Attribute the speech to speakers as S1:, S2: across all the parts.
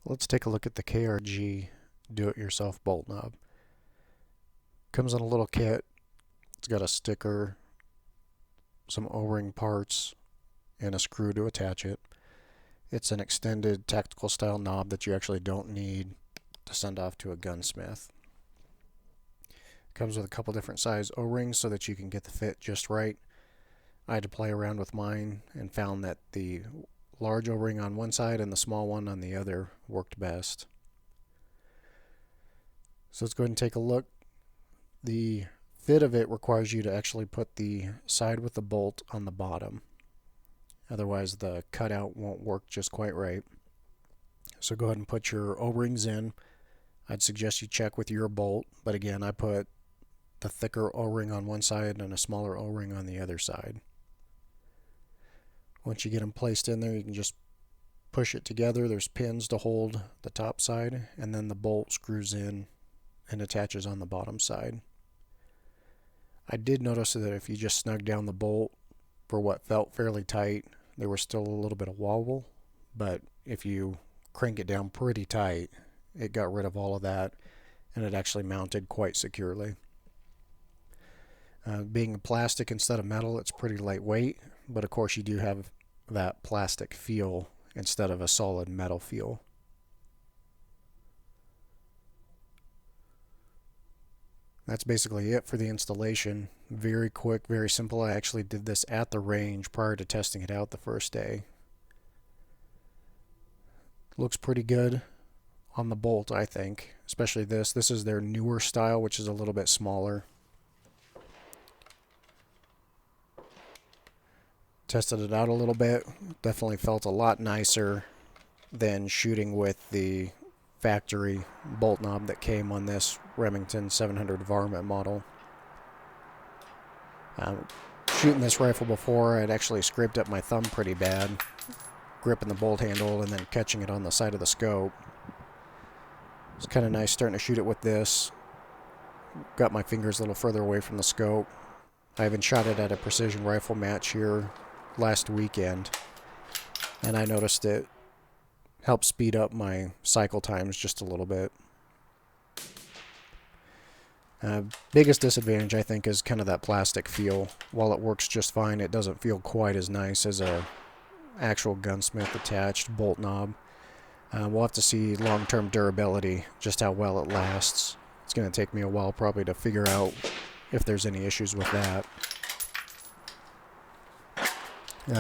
S1: Let's take a look at the KRG do-it-yourself bolt knob. Comes in a little kit. It's got a sticker, some O-ring parts, and a screw to attach it. It's an extended tactical style knob that you actually don't need to send off to a gunsmith. Comes with a couple different size O-rings so that you can get the fit just right. I had to play around with mine and found that the large O-ring on one side and the small one on the other worked best. So let's go ahead and take a look. The fit of it requires you to actually put the side with the bolt on the bottom. Otherwise the cutout won't work just quite right. So go ahead and put your O-rings in. I'd suggest you check with your bolt, but again, I put the thicker O-ring on one side and a smaller O-ring on the other side. Once you get them placed in there, you can just push it together. There's pins to hold the top side, and then the bolt screws in and attaches on the bottom side. I did notice that if you just snug down the bolt for what felt fairly tight, there was still a little bit of wobble, but if you crank it down pretty tight, it got rid of all of that, and it actually mounted quite securely. Being plastic instead of metal, it's pretty lightweight, but of course you do have that plastic feel instead of a solid metal feel. That's basically it for the installation. Very quick, very simple. I actually did this at the range prior to testing it out the first day. Looks pretty good on the bolt, I think, especially this. This is their newer style, which is a little bit smaller. Tested it out a little bit. Definitely felt a lot nicer than shooting with the factory bolt knob that came on this Remington 700 varmint model. Shooting this rifle before, I'd actually scraped up my thumb pretty bad, gripping the bolt handle and then catching it on the side of the scope. It's kind of nice starting to shoot it with this. Got my fingers a little further away from the scope. I even shot it at a precision rifle match here last weekend, and I noticed it helped speed up my cycle times just a little bit. Biggest disadvantage, I think, is kind of that plastic feel. While it works just fine, it doesn't feel quite as nice as a actual gunsmith attached bolt knob. We'll have to see long-term durability, just how well it lasts. It's going to take me a while probably to figure out if there's any issues with that.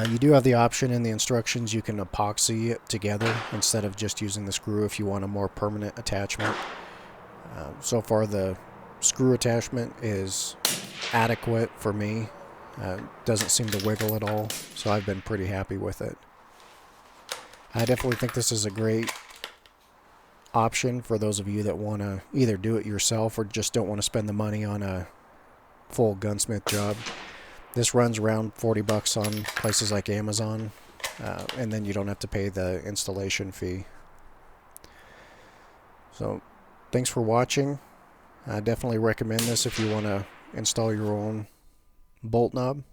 S1: You do have the option in the instructions, you can epoxy it together instead of just using the screw if you want a more permanent attachment. So far the screw attachment is adequate for me. Doesn't seem to wiggle at all, so I've been pretty happy with it. I definitely think this is a great option for those of you that want to either do it yourself or just don't want to spend the money on a full gunsmith job. This runs around 40 bucks on places like Amazon, and then you don't have to pay the installation fee. So thanks for watching. I definitely recommend this if you want to install your own bolt knob.